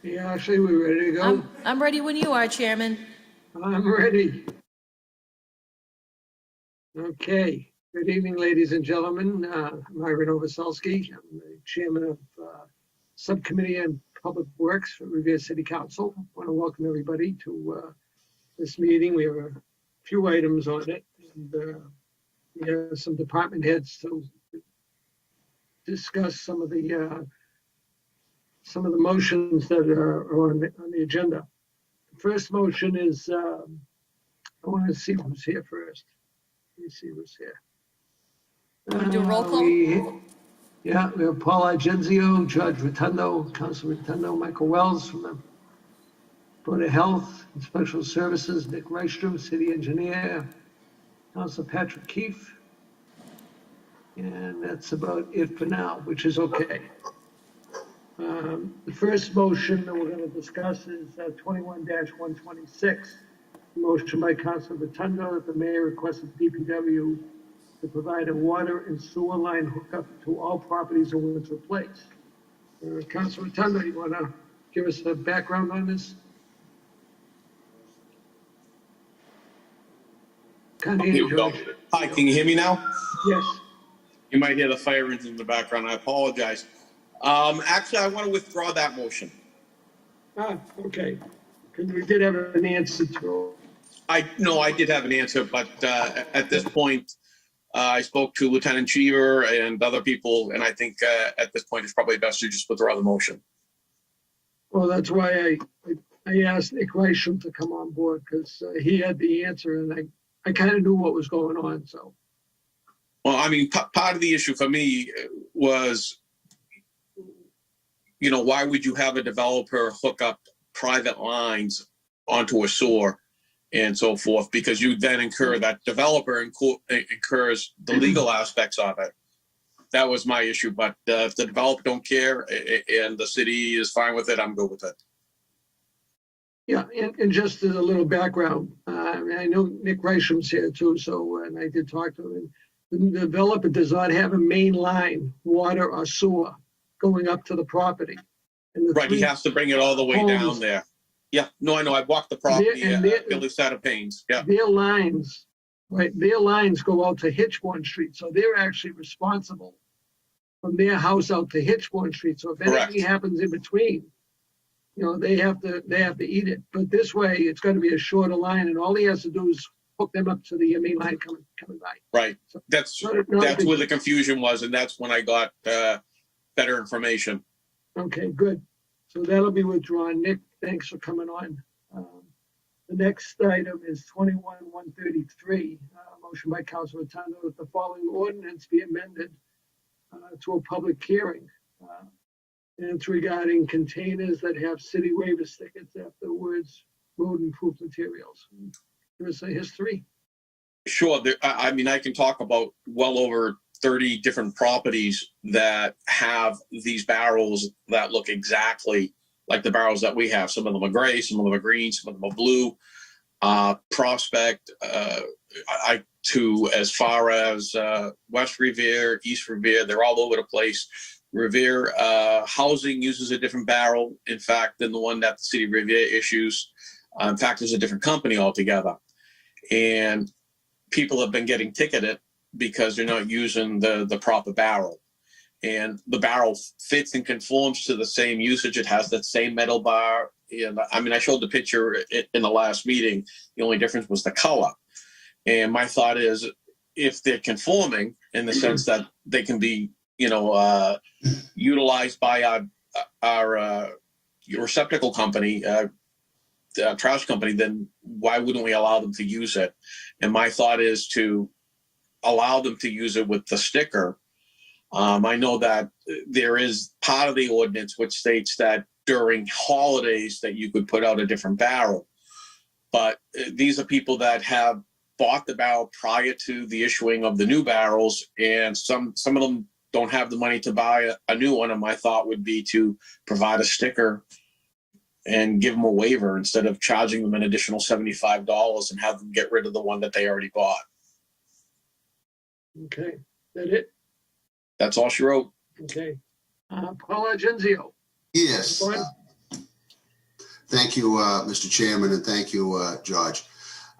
Yeah, actually, we ready to go? I'm ready when you are, Chairman. I'm ready. Okay. Good evening, ladies and gentlemen. I'm Ira Novoselsky. I'm the chairman of Subcommittee on Public Works for Revere City Council. I want to welcome everybody to this meeting. We have a few items on it, and we have some department heads to discuss some of the motions that are on the agenda. The first motion is I want to see who's here first. Let me see who's here. Want to do a roll call? We have Paul Agenzio, Judge Rotundo, Councilor Rotundo, Michael Wells from the Board of Health and Special Services, Nick Rystrom, City Engineer, Councilor Patrick Keefe. And that's about it for now, which is okay. The first motion that we're going to discuss is 21-126. Motion by Councilor Rotundo that the mayor requested DPW to provide a water and sewer line hookup to all properties in Windsor Place. Councilor Rotundo, you want to give us a background on this? Can't hear you, George. Hi, can you hear me now? Yes. You might hear the fire engine in the background. I apologize. Actually, I want to withdraw that motion. Okay. Because we did have an answer to. I did have an answer, but at this point, I spoke to Lieutenant Cheever and other people, and I think at this point it's probably best to just withdraw the motion. Well, that's why I asked Nick Rystrom to come on board, because he had the answer, and I kind of knew what was going on. So. Well, I mean, part of the issue for me was, why would you have a developer hook up private lines onto a sewer and so forth? Because you then incur, that developer incurs the legal aspects of it. That was my issue. But if the developer don't care and the city is fine with it, I'm good with it. Yeah, and just as a little background, I know Nick Rystrom's here too, so, and I did talk to him. The developer does not have a main line, water or sewer, going up to the property. And Right, he has to bring it all the way down there. Yeah, no, I know. I walked the property, Billy Satapanes. Yeah. Their lines, right? Their lines go out to Hitchborn Street, so they're actually responsible from their house out to Hitchborn Street. So if anything happens in between, they have to eat it. But this way, it's going to be a shorter line, and all he has to do is hook them up to the main line coming by. Right. So that's where the confusion was, and that's when I got better information. Okay, good. So that'll be withdrawn. Nick, thanks for coming on. The next item is 21-133. Motion by Councilor Rotundo that the following ordinance be amended to a public hearing. And it's regarding containers that have city waiver stickers after the words road improved materials. Give us a history. Sure. I mean, I can talk about well over 30 different properties that have these barrels that look exactly like the barrels that we have. Some of them are gray, some of them are green, some of them are blue. Prospect, to as far as West Revere, East Revere, they're all over the place. Revere Housing uses a different barrel, in fact, than the one that the city of Revere issues. In fact, there's a different company altogether. And people have been getting ticketed because they're not using the proper barrel. And the barrel fits and conforms to the same usage. It has that same metal bar. And I mean, I showed the picture in the last meeting. The only difference was the color. And my thought is, if they're conforming in the sense that they can be, utilized by our receptacle company, trash company, then why wouldn't we allow them to use it? And my thought is to allow them to use it with the sticker. I know that there is part of the ordinance which states that during holidays that you could put out a different barrel. But these are people that have bought the barrel prior to the issuing of the new barrels, and some of them don't have the money to buy a new one. And my thought would be to provide a sticker and give them a waiver instead of charging them an additional $75 and have them get rid of the one that they already bought. Okay, that it? That's all she wrote. Okay. Paul Agenzio. Yes. Go ahead. Thank you, Mr. Chairman, and thank you, George.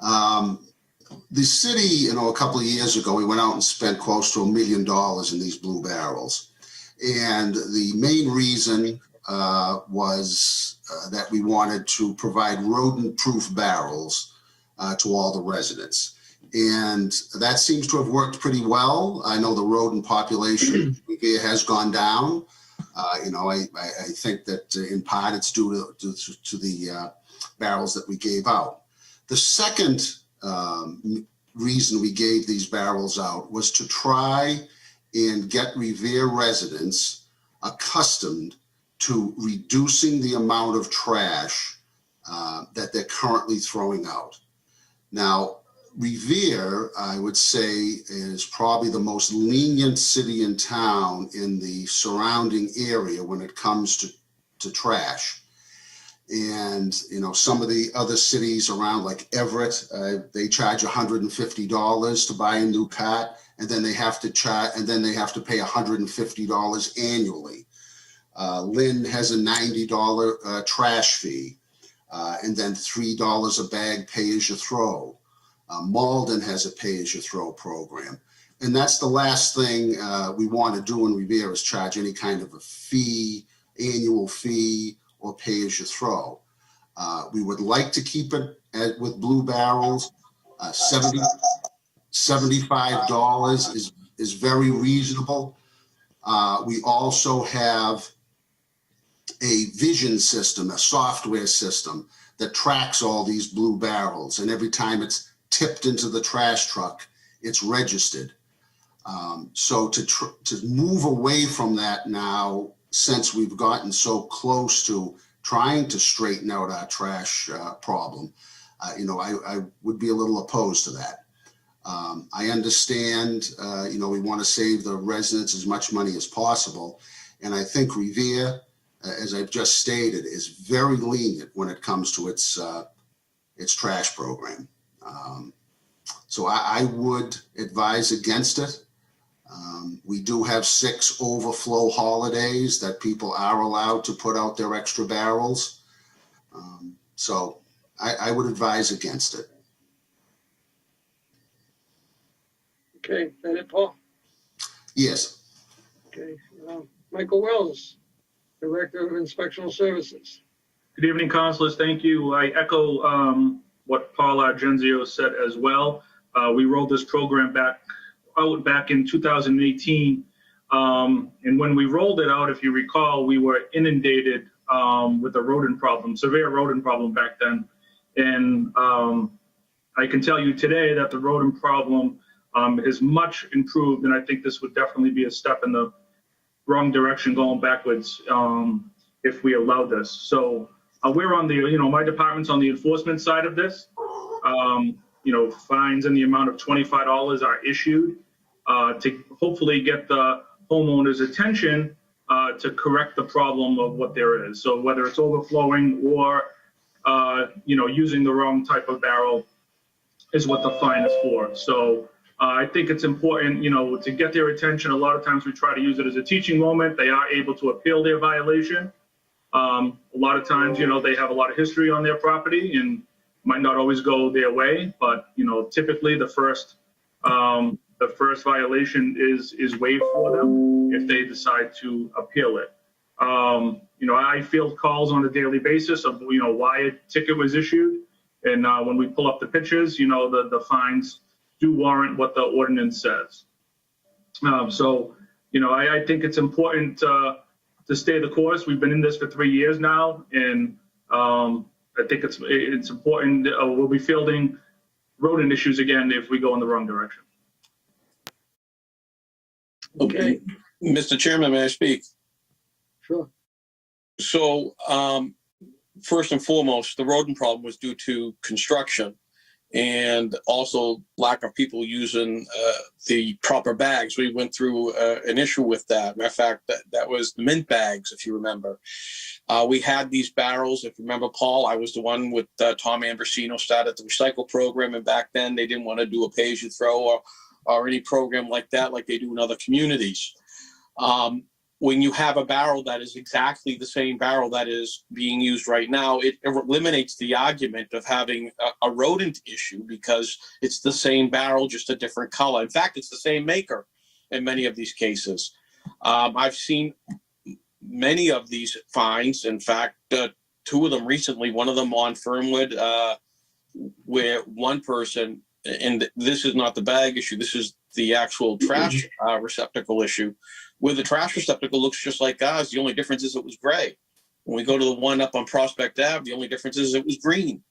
The city, a couple of years ago, we went out and spent close to $1 million in these blue barrels. And the main reason was that we wanted to provide rodent-proof barrels to all the residents. And that seems to have worked pretty well. I know the rodent population here has gone down. I think that in part it's due to the barrels that we gave out. The second reason we gave these barrels out was to try and get Revere residents accustomed to reducing the amount of trash that they're currently throwing out. Now, Revere, I would say, is probably the most lenient city in town in the surrounding area when it comes to trash. And, some of the other cities around, like Everett, they charge $150 to buy a new cart, and then they have to pay $150 annually. Lynn has a $90 trash fee, and then $3 a bag pay as you throw. Malden has a pay-as-you-throw program. And that's the last thing we want to do in Revere is charge any kind of a fee, annual fee, or pay-as-you-throw. We would like to keep it with blue barrels. $75 is very reasonable. We also have a vision system, a software system that tracks all these blue barrels. And every time it's tipped into the trash truck, it's registered. So to move away from that now, since we've gotten so close to trying to straighten out our trash problem, I would be a little opposed to that. I understand, we want to save the residents as much money as possible. And I think Revere, as I've just stated, is very lenient when it comes to its trash program. So I would advise against it. We do have 6 overflow holidays that people are allowed to put out their extra barrels. So I would advise against it. Okay, that it, Paul? Yes. Okay, Michael Wells, Director of Inspectional Services. Good evening, councilors. Thank you. I echo what Paul Agenzio said as well. We rolled this program back in 2018. And when we rolled it out, if you recall, we were inundated with a rodent problem, severe rodent problem back then. And I can tell you today that the rodent problem is much improved. And I think this would definitely be a step in the wrong direction going backwards if we allow this. So we're on the, my department's on the enforcement side of this. Fines in the amount of $25 are issued to hopefully get the homeowner's attention to correct the problem of what there is. So whether it's overflowing or, using the wrong type of barrel is what the fine is for. So I think it's important, to get their attention. A lot of times we try to use it as a teaching moment. They are able to appeal their violation. A lot of times, they have a lot of history on their property and might not always go their way, but typically the first violation is waived for them if they decide to appeal it. I field calls on a daily basis of why a ticket was issued, and when we pull up the pictures, the fines do warrant what the ordinance says. I think it's important to stay the course. We've been in this for 3 years now, and I think it's important. We'll be fielding rodent issues again if we go in the wrong direction. Okay, Mr. Chairman, may I speak? sure. So first and foremost, the rodent problem was due to construction and also lack of people using the proper bags. We went through an issue with that. Matter of fact, that was the mint bags, if you remember. We had these barrels. If you remember, Paul, I was the one with Tom Ambrosino started the recycle program, and back then they didn't want to do a pay-as-you-throw or any program like that like they do in other communities. when you have a barrel that is exactly the same barrel that is being used right now, it eliminates the argument of having a rodent issue because it's the same barrel, just a different color. In fact, it's the same maker in many of these cases. I've seen many of these finds. In fact, two of them recently, one of them on Fernwood, where one person, and this is not the bag issue, this is the actual trash receptacle issue, where the trash receptacle looks just like ours. The only difference is it was gray. When we go to the one up on Prospect Ave, the only difference is it was green.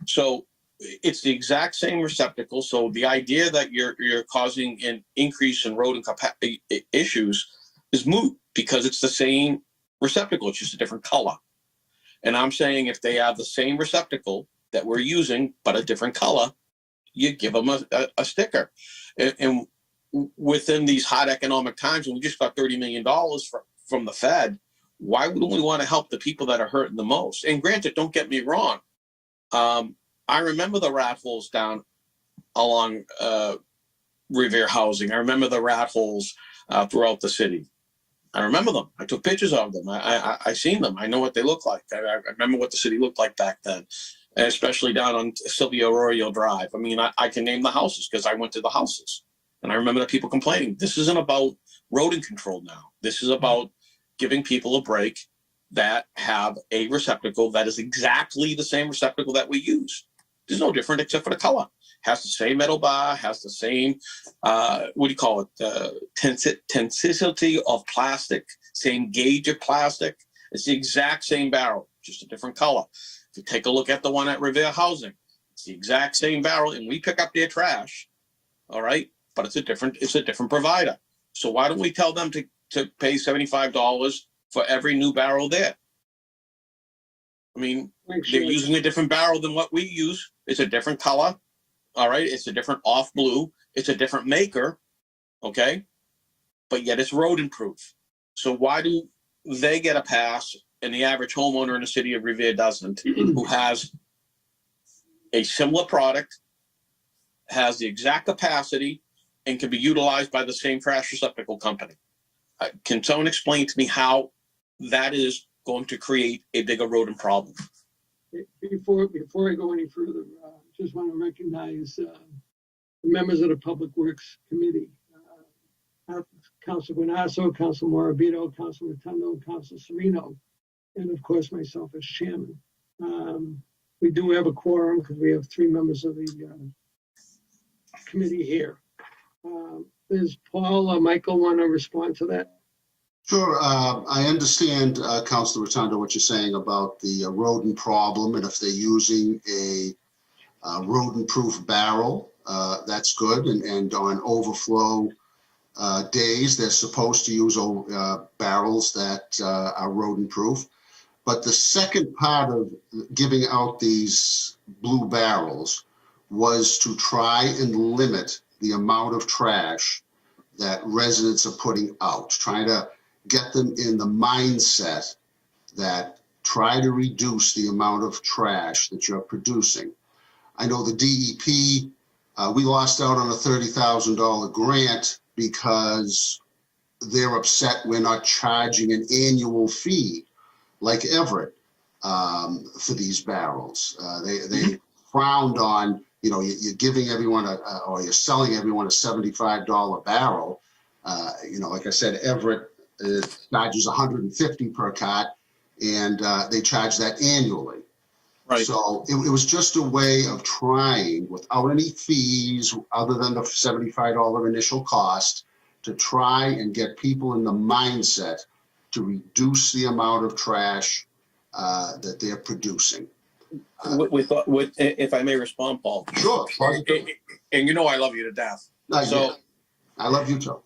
So it's the exact same receptacle. So the idea that you're causing an increase in rodent issues is moot because it's the same receptacle. It's just a different color. And I'm saying if they have the same receptacle that we're using, but a different color, you give them a sticker. And within these hot economic times, when we just got $30 million from the Fed, why wouldn't we want to help the people that are hurting the most? And granted, don't get me wrong. I remember the rat holes down along Revere Housing. I remember the rat holes throughout the city. I remember them. I took pictures of them. I seen them. I know what they look like. I remember what the city looked like back then, especially down on Silvio Arroyo Drive. I mean, I can name the houses because I went to the houses. And I remember the people complaining. This isn't about rodent control now. This is about giving people a break that have a receptacle that is exactly the same receptacle that we use. There's no different except for the color. Has the same metal bar, has the same, what do you call it, tenacity of plastic, same gauge of plastic. It's the exact same barrel, just a different color. If you take a look at the one at Revere Housing, it's the exact same barrel, and we pick up their trash, all right? But it's a different provider. So why don't we tell them to pay $75 for every new barrel there? I mean, they're using a different barrel than what we use. It's a different color. All right. It's a different off blue. It's a different maker. Okay. But yet it's rodent proof. So why do they get a pass and the average homeowner in the city of Revere doesn't, who has a similar product, has the exact capacity, and can be utilized by the same trash receptacle company? Can someone explain to me how that is going to create a bigger rodent problem? Before I go any further, just want to recognize the members of the Public Works Committee, Council Guanasso, Council Morabito, Council Rotundo, Council Sereno, and of course myself as chairman. We do have a quorum because we have 3 members of the committee here. Does Paul or Michael want to respond to that? Sure. I understand, Councilor Rotundo, what you're saying about the rodent problem, and if they're using a rodent-proof barrel, that's good. And on overflow days, they're supposed to use barrels that are rodent-proof. But the second part of giving out these blue barrels was to try and limit the amount of trash that residents are putting out, trying to get them in the mindset that try to reduce the amount of trash that you're producing. I know the DEP, we lost out on a $30,000 grant because they're upset we're not charging an annual fee like Everett for these barrels. They frowned on, you're giving everyone or you're selling everyone a $75 barrel. Like I said, Everett charges $150 per cart, and they charge that annually. Right. So it was just a way of trying, without any fees other than the $75 initial cost, to try and get people in the mindset to reduce the amount of trash that they're producing. If I may respond, Paul. Sure. And I love you to death. I love you too.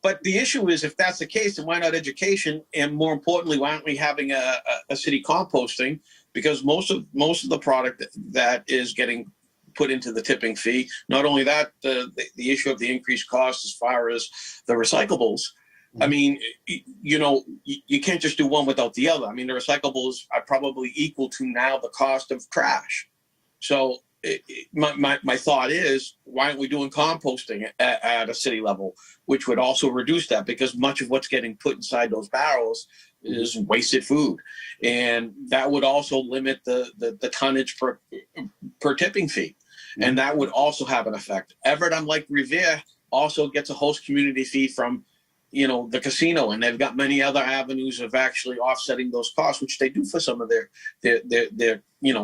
But the issue is, if that's the case, then why not education? And more importantly, why aren't we having a city composting? Because most of the product that is getting put into the tipping fee, not only that, the issue of the increased cost as far as the recyclables. I mean, you can't just do one without the other. I mean, the recyclables are probably equal to now the cost of trash. So my thought is, why aren't we doing composting at a city level, which would also reduce that, because much of what's getting put inside those barrels is wasted food, and that would also limit the tonnage per tipping fee, and that would also have an effect. Everett on Lake Revere also gets a host community fee from, the casino, and they've got many other avenues of actually offsetting those costs, which they do for some of their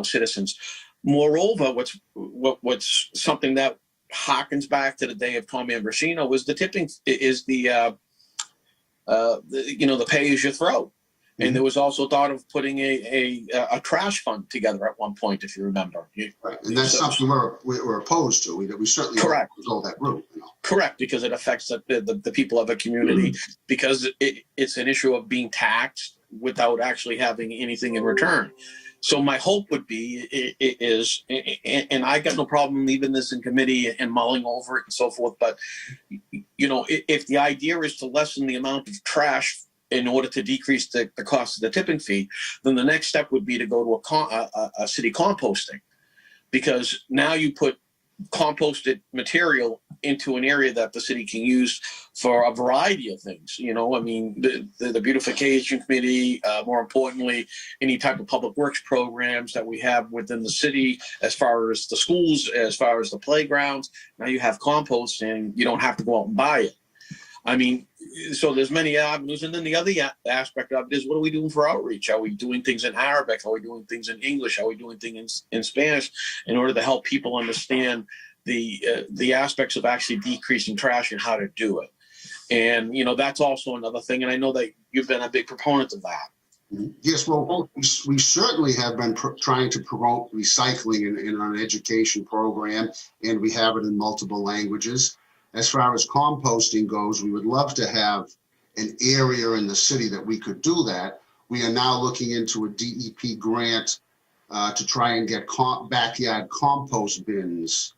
citizens. Moreover, what's something that harkens back to the day of Tommy Ambrosino was the tipping is the pay as you throw. And there was also thought of putting a trash fund together at one point, if you remember. Right. And that's something we're opposed to. We certainly Correct. go that route. Correct, because it affects the people of a community, because it's an issue of being taxed without actually having anything in return. So my hope would be is, and I got no problem leaving this in committee and mulling over it and so forth, but if the idea is to lessen the amount of trash in order to decrease the cost of the tipping fee, then the next step would be to go to a city composting, because now you put composted material into an area that the city can use for a variety of things. The beautification committee, more importantly, any type of public works programs that we have within the city, as far as the schools, as far as the playgrounds. Now you have compost and you don't have to go out and buy it. So there's many avenues. And then the other aspect of it is, what are we doing for outreach? Are we doing things in Arabic? Are we doing things in English? Are we doing things in Spanish in order to help people understand the aspects of actually decreasing trash and how to do it? And, that's also another thing. And I know that you've been a big proponent of that. Yes, well, we certainly have been trying to promote recycling in our education program, and we have it in multiple languages. As far as composting goes, we would love to have an area in the city that we could do that. We are now looking into a DEP grant to try and get backyard compost bins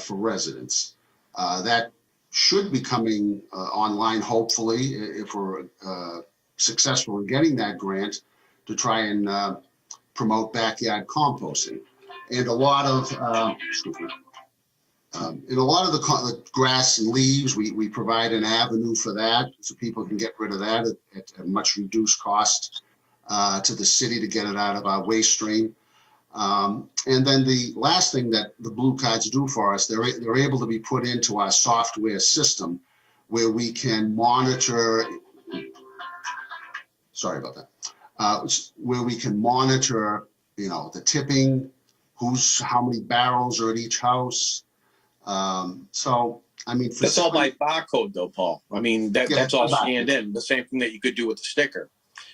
for residents. That should be coming online, hopefully, if we're successful in getting that grant, to try and promote backyard composting. And a lot of the grass and leaves, we provide an avenue for that, so people can get rid of that at a much reduced cost to the city to get it out of our waste stream. And then the last thing that the blue cards do for us, they're able to be put into our software system, where we can monitor. Sorry about that. Where we can monitor, the tipping, how many barrels are at each house. That's all by barcode, though, Paul. That's all scanned in. The same thing that you could do with the sticker.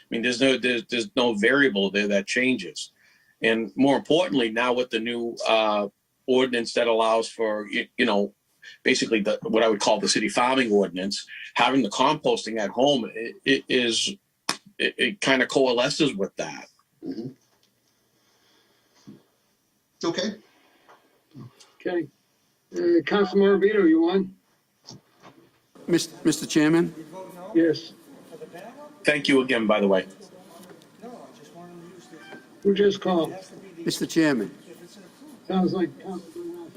There's no variable there that changes. And more importantly, now with the new ordinance that allows for, basically what I would call the city farming ordinance, having the composting at home, it kind of coalesces with that. Mm-hmm. Okay. Okay. Councilman Moravito, you on? Mr. Chairman, Yes. Thank you again, by the way. Who just called? Mr. Chairman, Sounds like Councilman Ralph.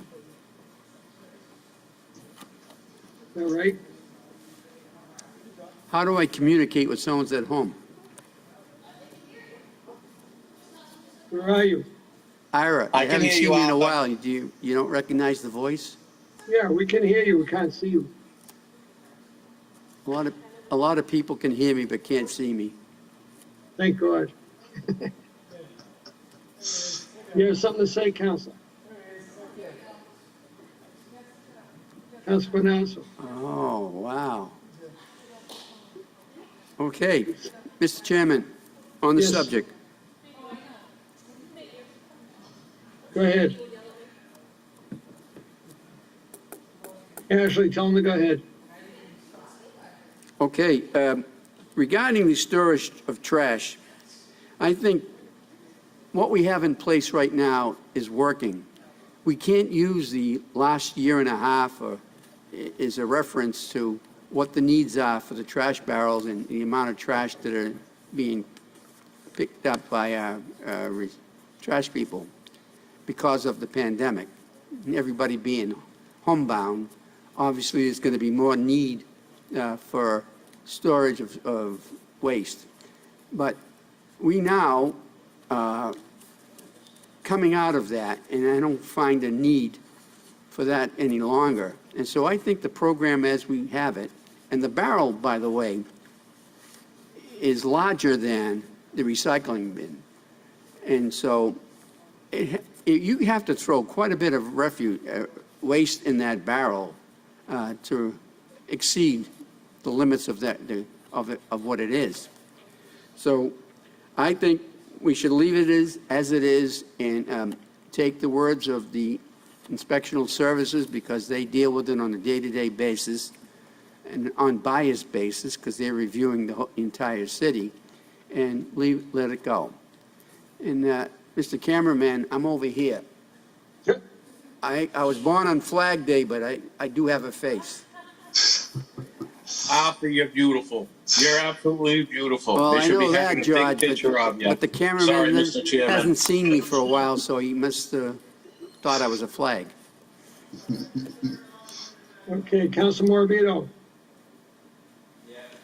Is that right? how do I communicate with someone's at home? Where are you? Ira, I I can haven't hear seen you, you in a Arthur. while. You don't recognize the voice? Yeah, we can hear you. We can't see you. A lot of people can hear me but can't see me. Thank God. You have something to say, Council? Council Panazzo. Oh, wow. Okay, Mr. Chairman, on the Yes. subject, Go ahead. Ashley, tell him to go ahead. okay, regarding the storage of trash, I think what we have in place right now is working. We can't use the last year and a half as a reference to what the needs are for the trash barrels and the amount of trash that are being picked up by our trash people. because of the pandemic, and everybody being homebound, obviously there's going to be more need for storage of waste. But we now, coming out of that, and I don't find a need for that any longer. And so I think the program as we have it, and the barrel, by the way, is larger than the recycling bin. And so you have to throw quite a bit of waste in that barrel to exceed the limits of that of what it is. So I think we should leave it as it is and take the words of the inspectional services, because they deal with it on a day-to-day basis and on biased basis, because they're reviewing the entire city, and let it go. And Mr. Cameraman, I'm over here. Yep. I was born on Flag Day, but I do have a face. Arthur, you're beautiful. You're absolutely beautiful. Well, They I should know be that, having a George, big picture of you. but the Sorry, cameraman Mr. Chairman. hasn't seen me for a while, so he must have thought I was a flag. Okay, Council Morbido.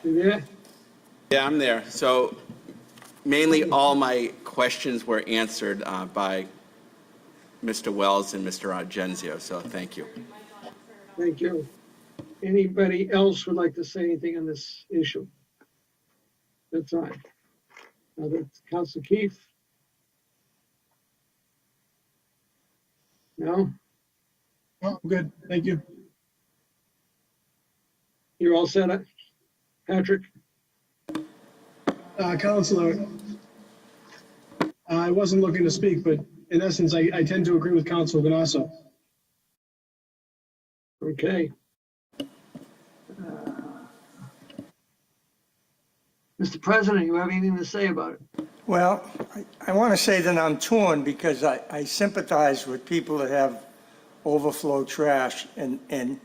You there? Yeah, I'm there. So mainly all my questions were answered by Mr. Wells and Mr. Argenzio, so thank you. Thank you. Anybody else would like to say anything on this issue? That's all right. Now that's Council Keith. No? Oh, good, thank you. You're all set, Patrick? Counselor, I wasn't looking to speak, but in essence, I tend to agree with Councilor Ganasso. Okay. Mr. President, you have anything to say about it? Well, I want to say that I'm torn because I sympathize with people that have overflow trash, and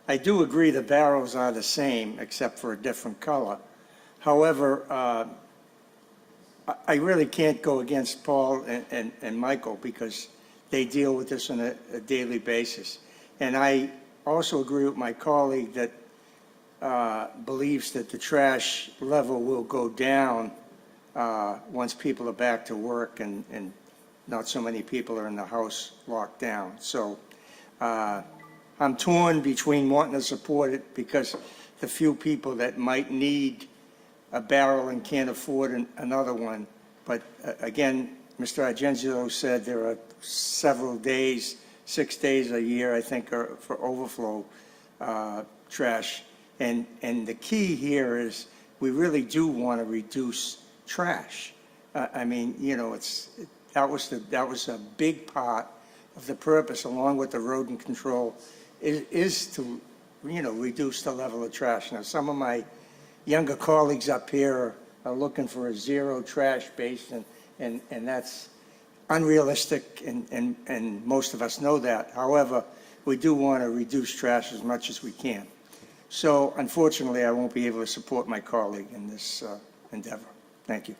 I do agree the barrels are the same except for a different color. However, I really can't go against Paul and Michael because they deal with this on a daily basis. And I also agree with my colleague that believes that the trash level will go down once people are back to work and not so many people are in the house locked down. So I'm torn between wanting to support it because the few people that might need a barrel and can't afford another one. But again, Mr. Argenzio said there are several days, 6 days a year, I think, are for overflow trash. And the key here is we really do want to reduce trash. I mean, you know, that was a big part of the purpose, along with the rodent control, is to, you know, reduce the level of trash. Now, some of my younger colleagues up here are looking for a zero trash base, and that's unrealistic, and most of us know that. However, we do want to reduce trash as much as we can. So unfortunately, I won't be able to support my colleague in this endeavor. Thank you.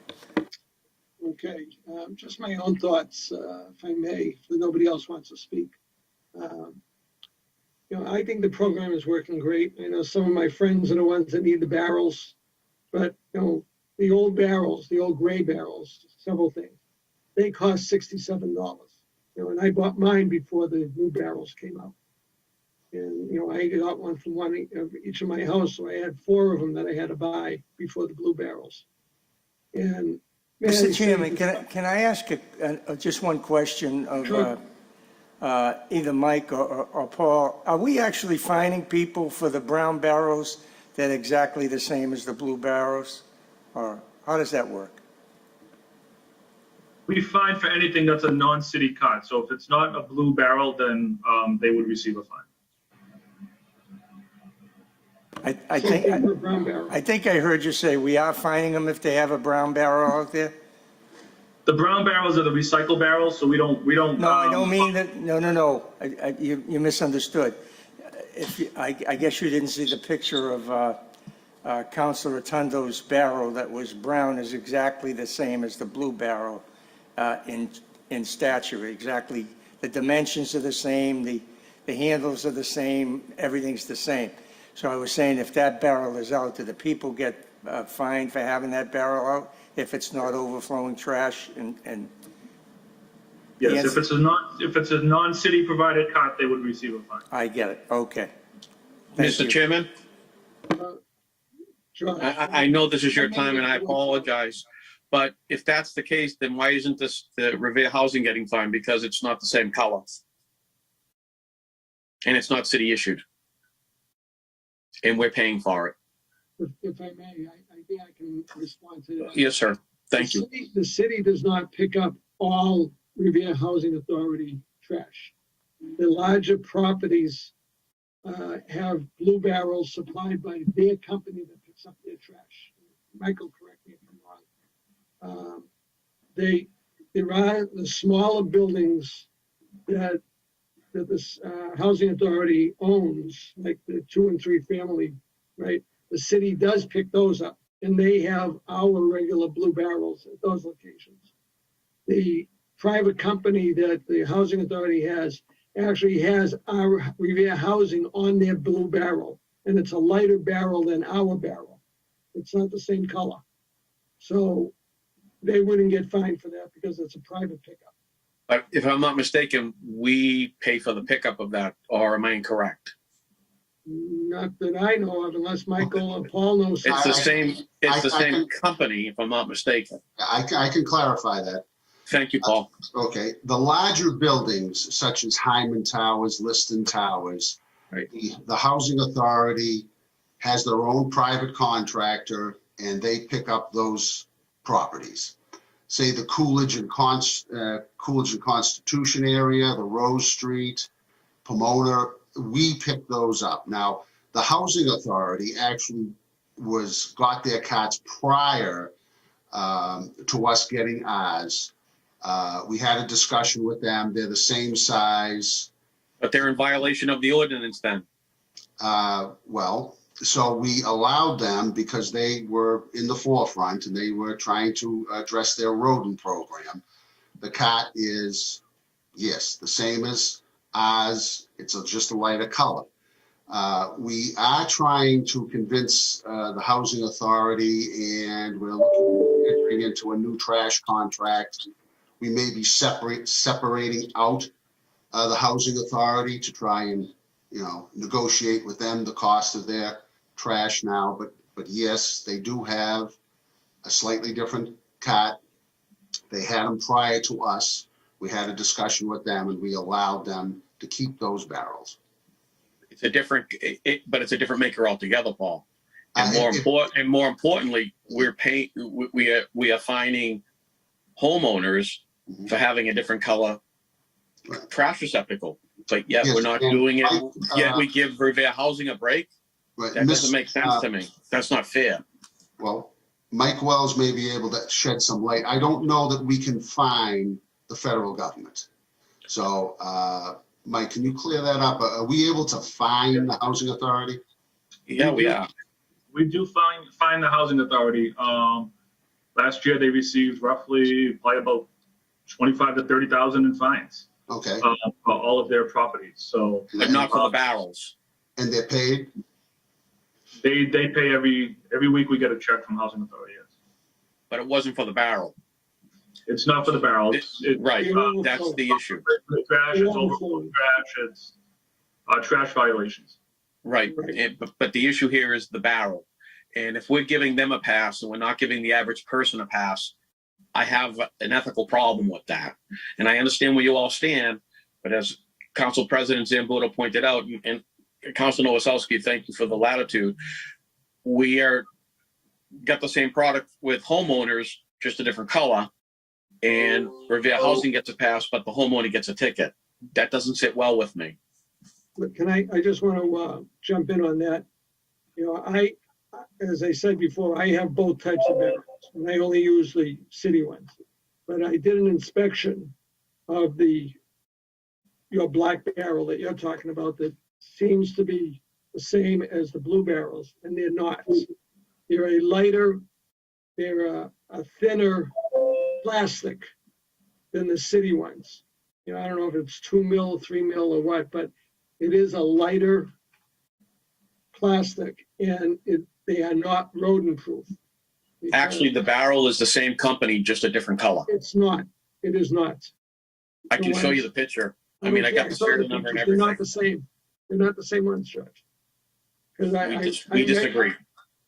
Okay, just my own thoughts, if I may, if nobody else wants to speak. You know, I think the program is working great. I know some of my friends are the ones that need the barrels, but, you know, the old barrels, the old gray barrels, several things, they cost $67. You know, and I bought mine before the new barrels came out. And, you know, I got one from one of each of my house, so I had 4 of them that I had to buy before the blue barrels. And man, Mr. Chairman, can I ask just one question of Sure. Either Mike or Paul? Are we actually fining people for the brown barrels that are exactly the same as the blue barrels? Or how does that work? We fine for anything that's a non-city cut. So if it's not a blue barrel, then they would receive a fine. I think I heard you say we are fining them if they have a brown barrel out there. The brown barrels are the recycle barrels, so we don't. No, I don't mean that. No. You misunderstood. I guess you didn't see the picture of Councilor Rotundo's barrel that was brown is exactly the same as the blue barrel in stature, exactly the dimensions are the same, the handles are the same, everything's the same. So I was saying, if that barrel is out, do the people get fined for having that barrel out if it's not overflowing trash and Yes, Yes. if it's a non-city provided cart, they would receive a fine. I get it, okay. Thank Mr. you. Chairman, John, I know this is your time and I apologize, but if that's the case, then why isn't the Revere Housing getting fined? Because it's not the same color. And it's not city issued. And we're paying for it. if I may, I think I can respond to that. Yes, sir. Thank you. The city does not pick up all Revere Housing Authority trash. The larger properties have blue barrels supplied by their company that picks up their trash. Michael, correct me if I'm wrong. There are the smaller buildings that this housing authority owns, like the 2 and 3 family, right? The city does pick those up, and they have our regular blue barrels at those locations. The private company that the housing authority has actually has our Revere Housing on their blue barrel, and it's a lighter barrel than our barrel. It's not the same color. So they wouldn't get fined for that because it's a private pickup. But if I'm not mistaken, we pay for the pickup of that, or am I incorrect? Not that I know of, unless Michael or Paul knows. It's the something. same, it's the I same can- company, if I'm not mistaken. I can clarify that. Thank you, Paul. Okay, the larger buildings such as Hyman Towers, Liston Towers, Right. the housing authority has their own private contractor and they pick up those properties. Say the Coolidge and Constitution area, the Rose Street, Pomona, we pick those up. Now, the housing authority actually got their carts prior to us getting ours. We had a discussion with them. They're the same size. But they're in violation of the ordinance then. Well, so we allowed them because they were in the forefront and they were trying to address their rodent program. The cat is, yes, the same as ours. It's just a lighter color. We are trying to convince the housing authority, and we're looking at entering into a new trash contract. We may be separating out the housing authority to try and, negotiate with them the cost of their trash now. But yes, they do have a slightly different cat. They had them prior to us. We had a discussion with them and we allowed them to keep those barrels. It's a different, but it's a different maker altogether, Paul. And It- more importantly, we're paying, we are fining homeowners for having a different color Right. trash receptacle. But yet Yes, we're not and doing it, I- yet we give Revere Housing a break? Right, That doesn't Miss- make sense to me. That's not fair. Well, Mike Wells may be able to shed some light. I don't know that we can fine the federal government. So, Mike, can you clear that up? Are we able to fine the housing authority? Yeah, we are. We do fine the housing authority. Last year, they received roughly probably about 25 to 30,000 in fines Okay, for all of their properties. So But not for the barrels. and they're paid? they pay every week. We get a check from housing authority. Yes. But it wasn't for the barrel. It's not for the barrels. Right, Yeah. that's the issue. The trash, it's overflow trash, it's trash violations. Right, but the issue here is the barrel. And if we're giving them a pass and we're not giving the average person a pass, I have an ethical problem with that. And I understand where you all stand, but as Council President Zambudo pointed out, and Council Nowoselsky, thank you for the latitude, we got the same product with homeowners, just a different color, and Revere Housing gets a pass, but the homeowner gets a ticket. That doesn't sit well with me. But I just want to jump in on that. As I said before, I have both types of barrels, and I only use the city ones. But I did an inspection of your black barrel that you're talking about that seems to be the same as the blue barrels, and they're not. They're a lighter, they're a thinner plastic than the city ones. you know, I don't know if it's 2 mil, 3 mil or what, but it is a lighter plastic and they are not rodent proof. Actually, the barrel is the same company, just a different color. It's not, it is not. I can show you the picture. I mean, I got the serial number and They're not everything. the same. They're not the same ones, Judge. Because We disagree.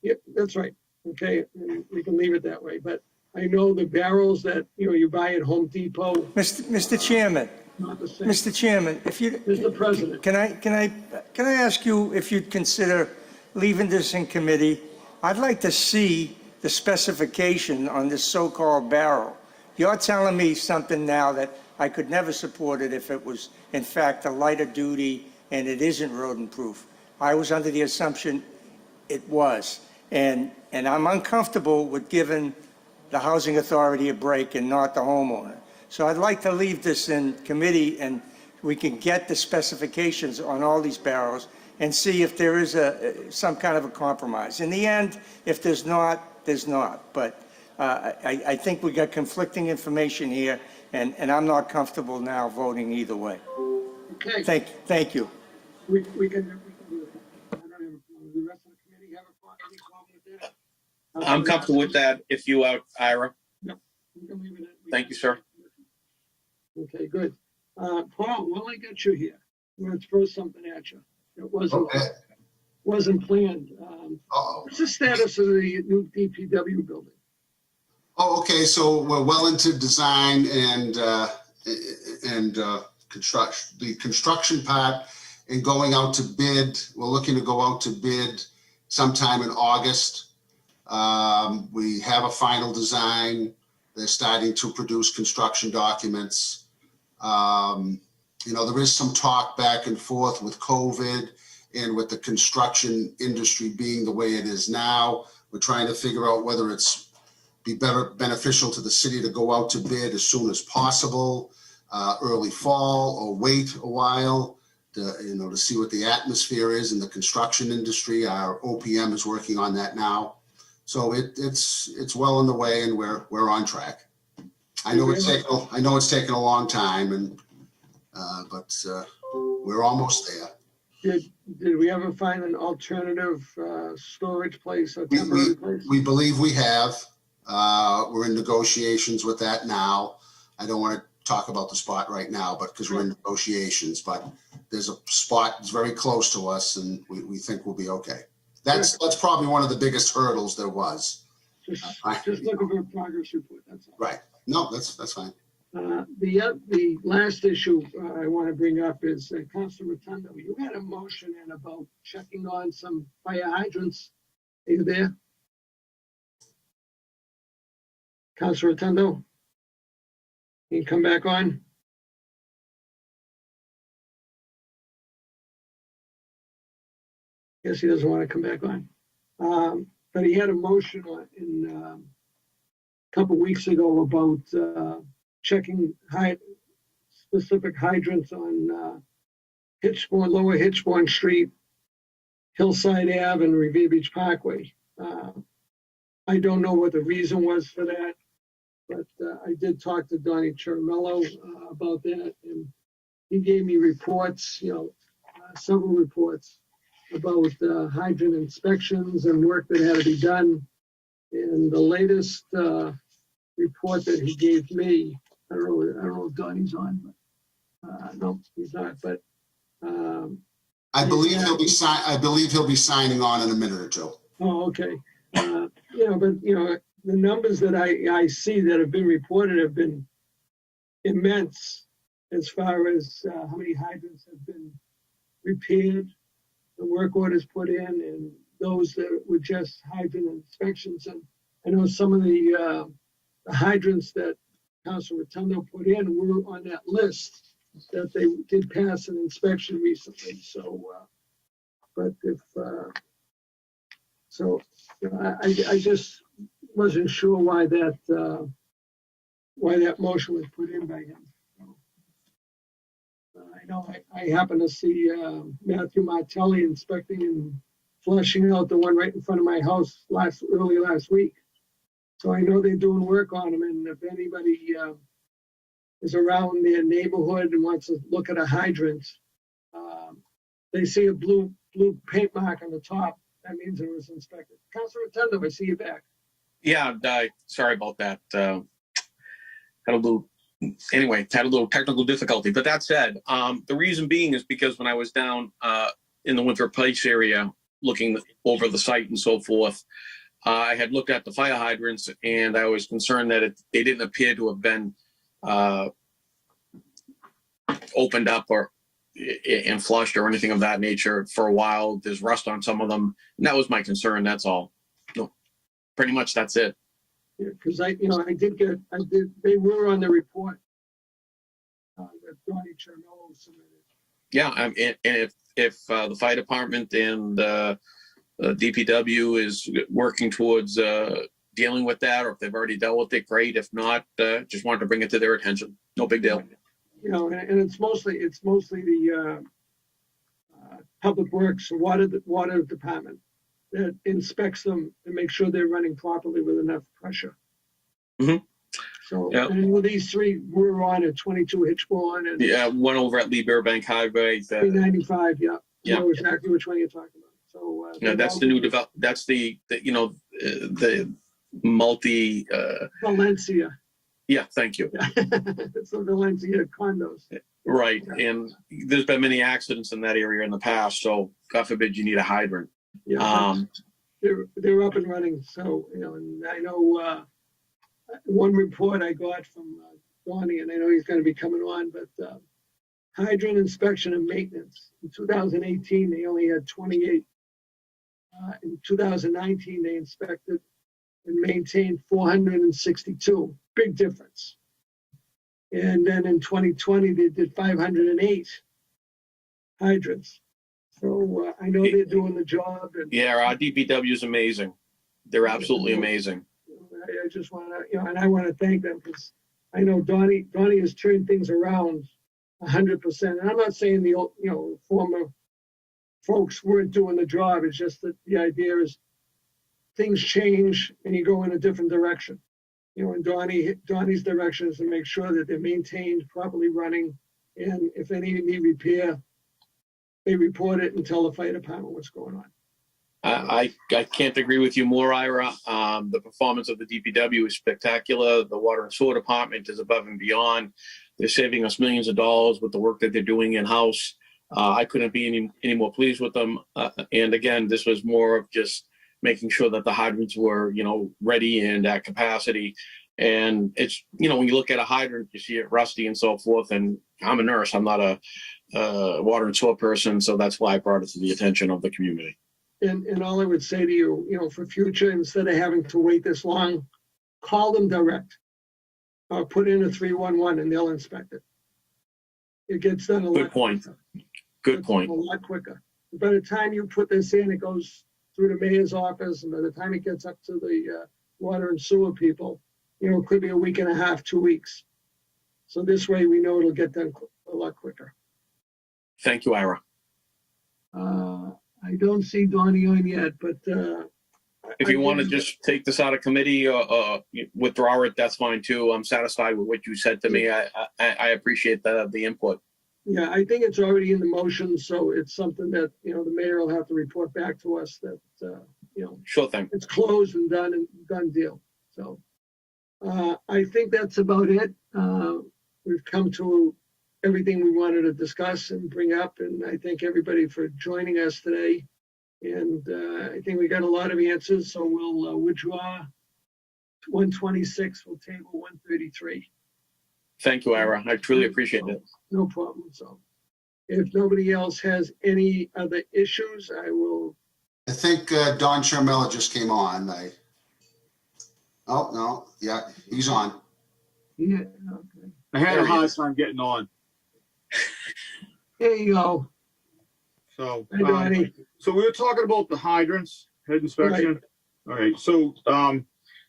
Yeah, that's right. Okay, and we can leave it that way. But I know the barrels that, you know, you buy at Home Depot, Mr. Chairman, not the same. Mr. Chairman, if you. Mr. President. Can I ask you if you'd consider leaving this in committee? I'd like to see the specification on this so-called barrel. You're telling me something now that I could never support it if it was in fact a lighter duty and it isn't rodent-proof. I was under the assumption it was. And I'm uncomfortable with giving the housing authority a break and not the homeowner. So I'd like to leave this in committee and we can get the specifications on all these barrels and see if there is some kind of a compromise. In the end, if there's not, there's not. But I think we got conflicting information here and I'm not comfortable now voting either way. Okay, Thank you. we can do that. I don't have a problem. The rest of the committee have any problem with that? I'm comfortable with that if you are, Ira. We can leave it at- Thank you, sir. Okay, good. Paul, while I got you here, I'm going to throw something at you. It Okay. wasn't planned. Uh-oh. What's the status of the new DPW building? Oh, okay, so we're well into design and construction, the construction part and going out to bid. We're looking to go out to bid sometime in August. We have a final design. They're starting to produce construction documents. You know, there is some talk back and forth with COVID and with the construction industry being the way it is now. We're trying to figure out whether it's be beneficial to the city to go out to bid as soon as possible, early fall, or wait a while to see what the atmosphere is in the construction industry. Our OPM is working on that now. So it's well on the way and we're on track. I know it's taken a long time but we're almost there. Did we ever find an alternative storage place or temporary place? We believe we have. We're in negotiations with that now. I don't want to talk about the spot right now, but because we're in negotiations, but there's a spot that's very close to us and we think we'll be okay. That's probably one of the biggest hurdles there was. Just looking for a progress report, that's all. Right. No, that's fine. The last issue I want to bring up is Councilor Rotundo. You had a motion in about checking on some fire hydrants. Are you there? Councilor Rotundo? Can you come back on? Guess he doesn't want to come back on. But he had a motion a couple weeks ago about checking specific hydrants on Lower Hitchborn Street, Hillside Ave, and Revere Beach Parkway. I don't know what the reason was for that, but I did talk to Donnie Chiramello about that, and he gave me reports, several reports about hydrant inspections and work that had to be done. And the latest report that he gave me, I don't know if Donnie's on, but no, he's not. But I believe he'll be signing on in a minute or two. oh, okay. The numbers that I see that have been reported have been immense as far as how many hydrants have been repaired, the work orders put in, and those that were just hydrant inspections. And I know some of the hydrants that Councilor Rotundo put in were on that list that they did pass an inspection recently. So, I just wasn't sure why that motion was put in by him. I know I happened to see Matthew Martelli inspecting and flushing out the one right in front of my house early last week. So I know they're doing work on them, and if anybody is around their neighborhood and wants to look at a hydrant, they see a blue paint mark on the top, that means it was inspected. Councilor Rotundo, I see you back. Yeah, sorry about that. Had a little technical difficulty. But that said, the reason being is because when I was down in the Winthrop Place area, looking over the site and so forth, I had looked at the fire hydrants, and I was concerned that they didn't appear to have been opened up and flushed or anything of that nature for a while. There's rust on some of them, and that was my concern. That's all. No, pretty much that's it. Because they were on the report that Donnie Chermello submitted. Yeah, and if the fire department and DPW is working towards dealing with that, or if they've already dealt with it, great. If not, just wanted to bring it to their attention. No big deal. And it's mostly the Public Works, water department that inspects them and makes sure they're running properly with enough pressure. Mhm. So, Yeah. and with these three, we're on at 22 Hitchborn and Yeah, one over at Lee Burbank Highway. 395. Yeah, Yeah. I know exactly which one you're talking about. So, Yeah, that's the new That's the multi. Valencia. Yeah, thank you. It's the Valencia condos. Right, Yeah. and there's been many accidents in that area in the past. So God forbid you need a hydrant. Yeah, they're up and running. So and I know one report I got from Donnie, and I know he's going to be coming on, but hydrant inspection and maintenance in 2018 they only had 28. In 2019 they inspected and maintained 462. Big difference. And then in 2020 they did 508 hydrants. So I know they're doing the job. And Yeah, our DPW is amazing. They're absolutely amazing. I just want to, and I want to thank them because I know Donnie has turned things around 100%. And I'm not saying the former folks weren't doing the job. It's just that the idea is things change and you go in a different direction. And Donnie's direction is to make sure that they're maintained, properly running, and if any need repair, they report it and tell the fire department what's going on. I can't agree with you more, Ira. The performance of the DPW is spectacular. The water and sewer department is above and beyond. They're saving us millions of dollars with the work that they're doing in-house. I couldn't be any more pleased with them. And again, this was more of just making sure that the hydrants were, ready and at capacity. And it's, when you look at a hydrant, you see it rusty and so forth. And I'm a nurse. I'm not a water and sewer person. So that's why I brought it to the attention of the community. And all I would say to you, for future, instead of having to wait this long, call them direct. Or put in a 311 and they'll inspect it. It gets done a lot. Good point. Good point. A lot quicker. By the time you put this in, it goes through the mayor's office, and by the time it gets up to the water and sewer people, it could be a week and a half, 2 weeks. So this way we know it'll get done a lot quicker. Thank you, Ira. I don't see Donnie on yet, but If you want to just take this out of committee or withdraw it, that's fine too. I'm satisfied with what you said to me. I appreciate the input. yeah, I think it's already in the motion, so it's something that the mayor will have to report back to us that Sure thing. it's closed and done deal. So I think that's about it. We've come to everything we wanted to discuss and bring up, and I thank everybody for joining us today. And I think we got a lot of answers, so we'll withdraw 126, we'll table 133. Thank you, Ira. I truly appreciate it. No problem. So if nobody else has any other issues, I will. I think Don Chermella just came on. Oh, no, yeah, he's on. Yeah, okay. I had There a he hard is. time getting on. There you go. So, Hi, Donnie. so we were talking about the hydrants, head inspection. All right, so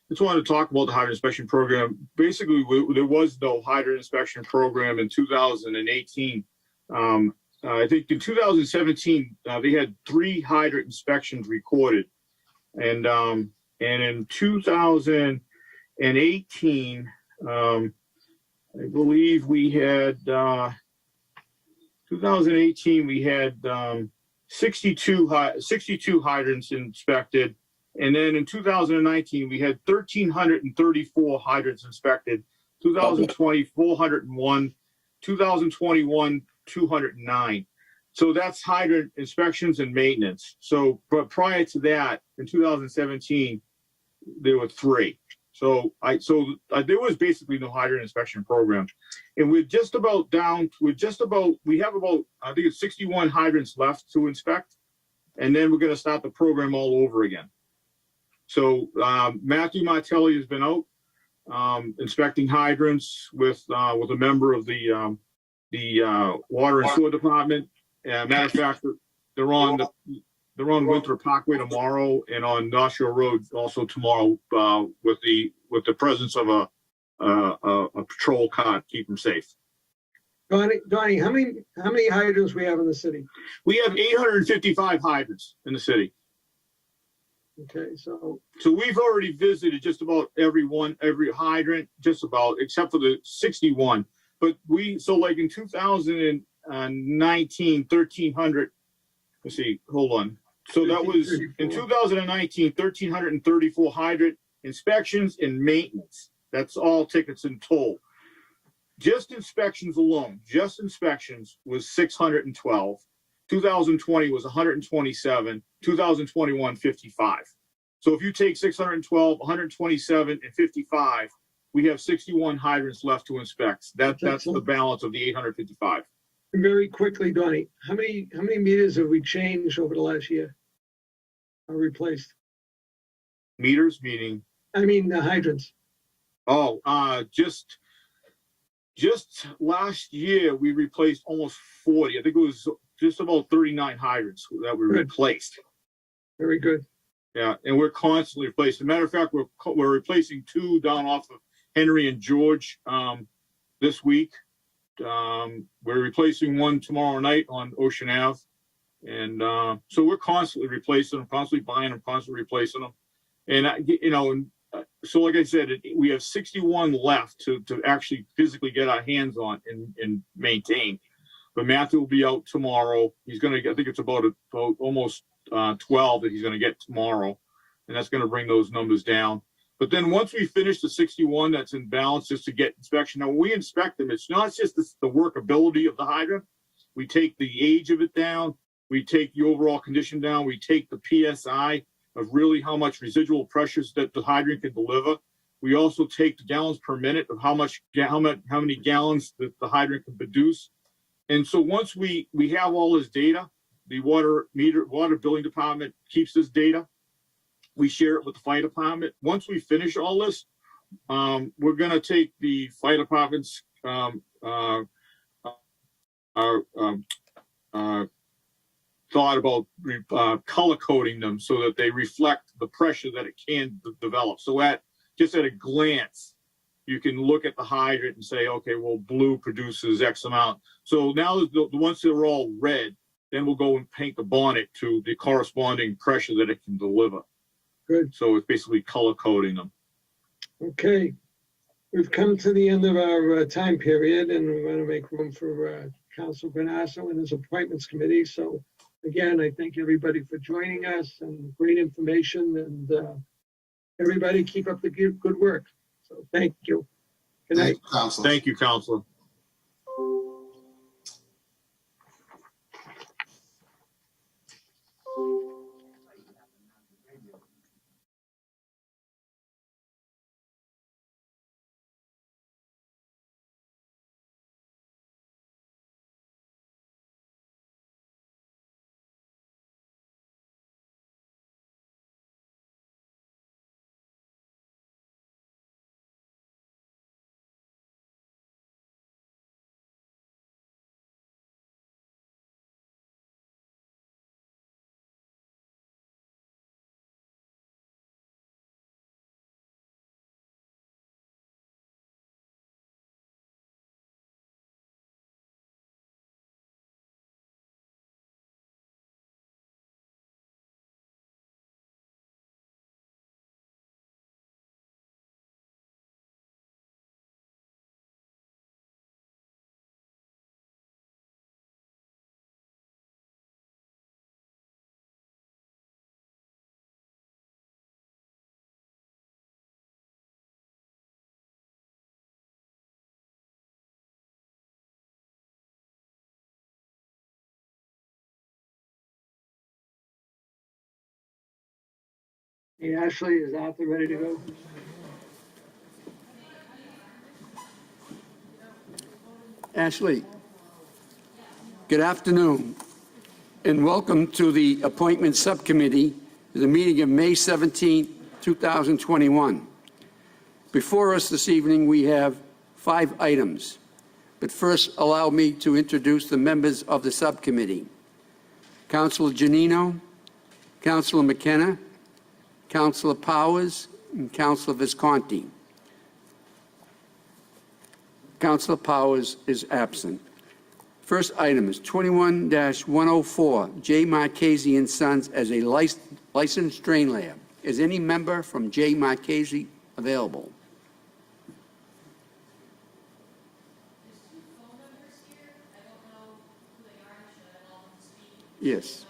just wanted to talk about the hydrant inspection program. Basically, there was no hydrant inspection program in 2018. I think in 2017, they had 3 hydrant inspections recorded. And in 2018, I believe we had, 2018, we had 62 hydrants inspected. And then in 2019, we had 1,334 hydrants inspected. 2020, 401. 2021, 209. So that's hydrant inspections and maintenance. So, but prior to that, in 2017, there were 3. So there was basically no hydrant inspection program. And we have about, I think it's 61 hydrants left to inspect. And then we're going to start the program all over again. So Matthew Martelli has been out inspecting hydrants with a member of the Water and Sewer Department. Matter of fact, they're on Winthrop Parkway tomorrow and on North Shore Road also tomorrow with the presence of a patrol car to keep them safe. Donnie, how many hydrants we have in the city? We have 855 hydrants in the city. Okay, so we've already visited just about every hydrant, just about, except for the 61. But like in 2019, 1,300, let's see, hold on. So that was in 2019, 1,334 hydrant inspections and maintenance. That's all tickets and toll. Just inspections alone, just inspections was 612. 2020 was 127. 2021, 55. So if you take 612, 127, and 55, we have 61 hydrants left to inspect. That's the balance of the 855. very quickly, Donnie, how many meters have we changed over the last year? Or replaced? Meters, meaning? I mean, the hydrants. Oh, just last year, we replaced almost 40. I think it was just about 39 hydrants that we replaced. Very good. Yeah, and we're constantly replacing. As a matter of fact, we're replacing 2 down off of Henry and George this week. We're replacing 1 tomorrow night on Ocean Ave. And so we're constantly replacing them, constantly buying them, constantly replacing them. And, so like I said, we have 61 left to actually physically get our hands on and maintain. But Matthew will be out tomorrow. He's going to, I think it's about almost 12 that he's going to get tomorrow. And that's going to bring those numbers down. But then once we finish the 61 that's in balance, just to get inspection. Now, when we inspect them, it's not just the workability of the hydrant. We take the age of it down. We take the overall condition down. We take the PSI of really how much residual pressures that the hydrant can deliver. We also take the gallons per minute of how many gallons that the hydrant can produce. And so once we have all this data, the water billing department keeps this data. We share it with the fire department. Once we finish all this, we're going to take the fire department's thought about color coding them so that they reflect the pressure that it can develop. So just at a glance, you can look at the hydrant and say, okay, well, blue produces X amount. So now once they're all red, then we'll go and paint the bonnet to the corresponding pressure that it can deliver. Good. So it's basically color coding them. Okay. We've come to the end of our time period, and we're going to make room for Council Granasso and his appointments committee. So again, I thank everybody for joining us and great information, and everybody keep up the good work. So thank you. Good night. Thank you, Counselor. Thank you, Counselor. Hey, Ashley, is Arthur ready to go? Ashley, good afternoon, and welcome to the Appointment Subcommittee, the meeting of May 17, 2021. Before us this evening, we have 5 items. But first, allow me to introduce the members of the subcommittee. Councilor Janino, Councilor McKenna, Councilor Powers, and Councilor Visconti. Councilor Powers is absent. First item is 21-104, J. Marchese and Sons as a licensed drain layer. Is any member from J. Marchese available? Yes.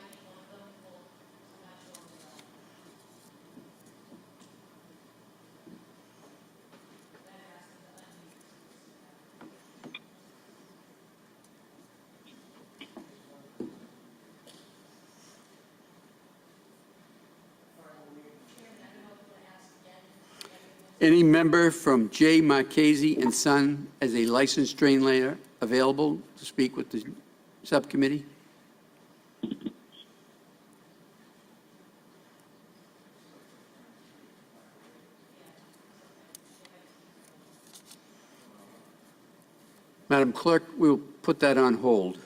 Any member from J. Marchese and Son as a licensed drain layer available to speak with the subcommittee? Madam Clerk, we'll put that on hold.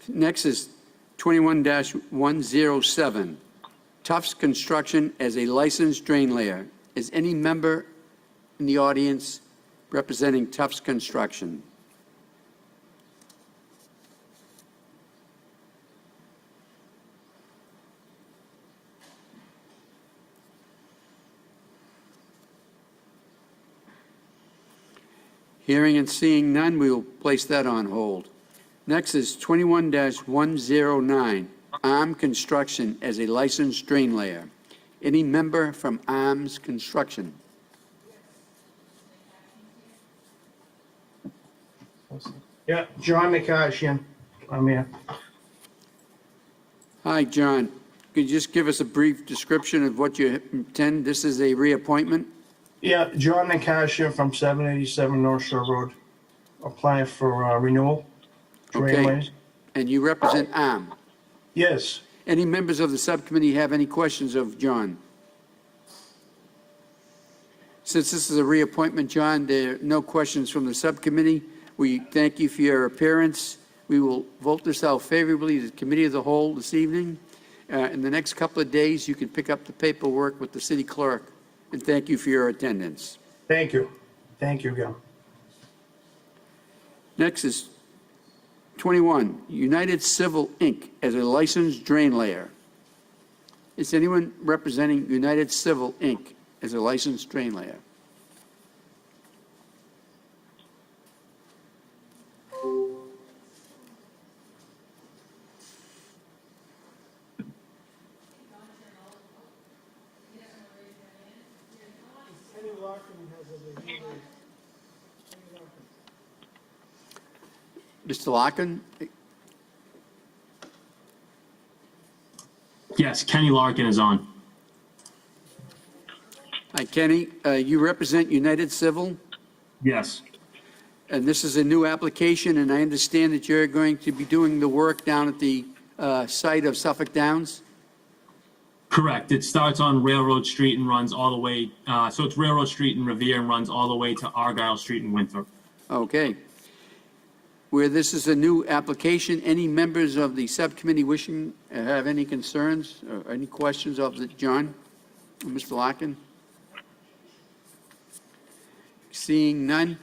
Next is 21-107, Tufts Construction as a licensed drain layer. Is any member in the audience representing Tufts Construction? Hearing and seeing none, we will place that on hold. Next is 21-109, Arm Construction as a licensed drain layer. Any member from Arms Construction? Yeah, John McCashian, I'm here. Hi, John. Could you just give us a brief description of what you intend? This is a reappointment? Yeah, John McCashian from 787 North Shore Road, applying for renewal. Okay. Drainways. And you represent Arm? Yes, Any members of the subcommittee have any questions of John? Since this is a reappointment, John, there are no questions from the subcommittee. We thank you for your appearance. We will vote this out favorably to the committee of the whole this evening. In the next couple of days, you can pick up the paperwork with the city clerk. And thank you for your attendance. thank you. Thank you again. Next is 21, United Civil, Inc. as a licensed drain layer. Is anyone representing United Civil, Inc. as a licensed drain layer? Mr. Larkin? Yes, Kenny Larkin is on. Hi, Kenny. You represent United Civil, Yes, and this is a new application, and I understand that you're going to be doing the work down at the site of Suffolk Downs? correct. It starts on Railroad Street and runs all the way, so it's Railroad Street in Revere and runs all the way to Argyle Street in Winthrop. Okay. Where this is a new application, any members of the subcommittee wishing have any concerns or any questions of John or Mr. Larkin? Seeing none.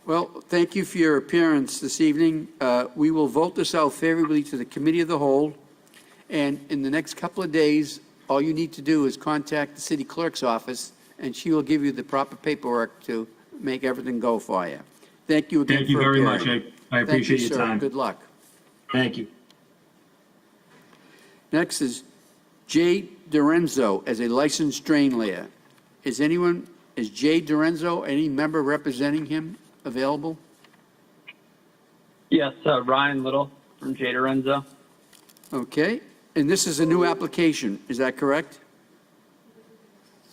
Well, thank you for your appearance this evening. We will vote this out favorably to the committee of the whole. And in the next couple of days, all you need to do is contact the city clerk's office, and she will give you the proper paperwork to make everything go for you. Thank you again. Thank you for very appearing. much. I appreciate your time. Good luck. Thank you. Next is Jay Dorenzo as a licensed drain layer. Is Jay Dorenzo, any member representing him, available? Yes, Ryan Little from Jada Renzo. Okay, and this is a new application, is that correct?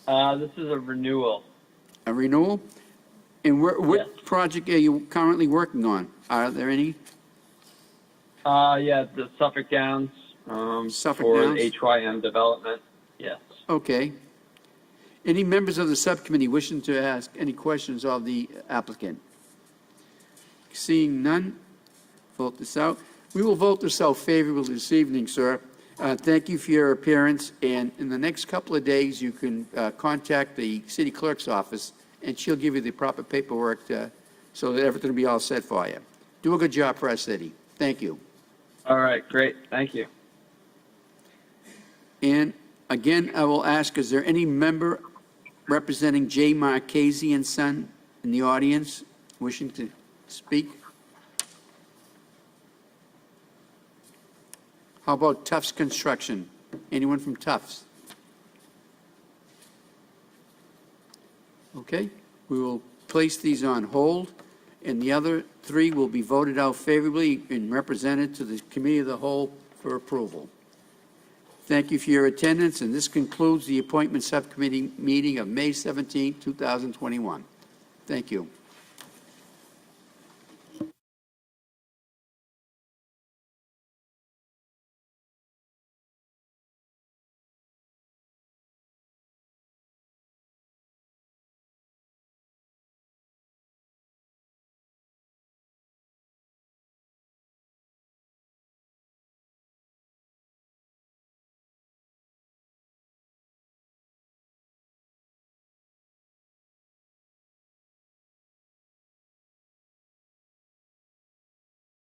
This is a renewal. A renewal? And what Yes. project are you currently working on? Are there any? Yeah, the Suffolk Downs. Suffolk for Downs? HYM development. Yes. Okay. Any members of the subcommittee wishing to ask any questions of the applicant? Seeing none, vote this out. We will vote this out favorably this evening, sir. Thank you for your appearance, and in the next couple of days, you can contact the city clerk's office, and she'll give you the proper paperwork so that everything will be all set for you. Do a good job for our city. Thank you. All right, great. Thank you. And again, I will ask, is there any member representing J. Marchese and Son in the audience wishing to speak? How about Tufts Construction? Anyone from Tufts? Okay, we will place these on hold, and the other three will be voted out favorably and represented to the Committee of the Whole for approval. Thank you for your attendance, and this concludes the Appointment Subcommittee meeting of May 17, 2021. Thank you.